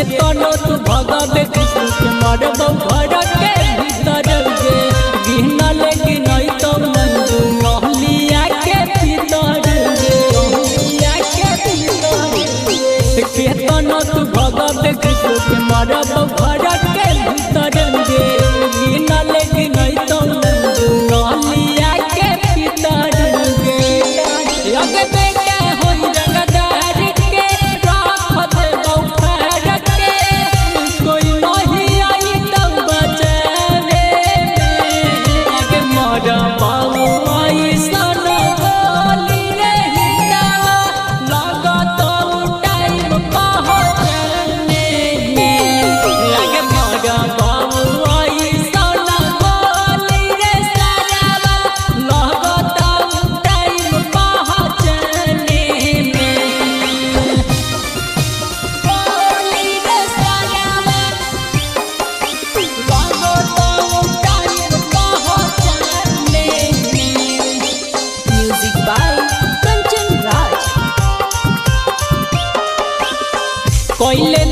केतनो तू भगवे कृष्ण के मरबौ घर के भीतर गे गिना लेकिन नहीं तो नंदू महलिया के भीतर गे महलिया के भीतर केतनो तू भगवे कृष्ण के मरबौ घर के भीतर गे गिना लेकिन नहीं तो नंदू महलिया के भीतर गे अगे बेटा होई रंगदार के राख दे बौखर के कोई नहीं आई तब बचावे अगे मोरा बाबू आई सन बोली रे हिंदावा लागत टाइम पहुंचने अगे मोरा बाबू आई सन बोली रे सारावा लागत टाइम पहुंचने बोली रे सारावा लागत टाइम पहुंचने। Music by Kanchan Raj. कोइले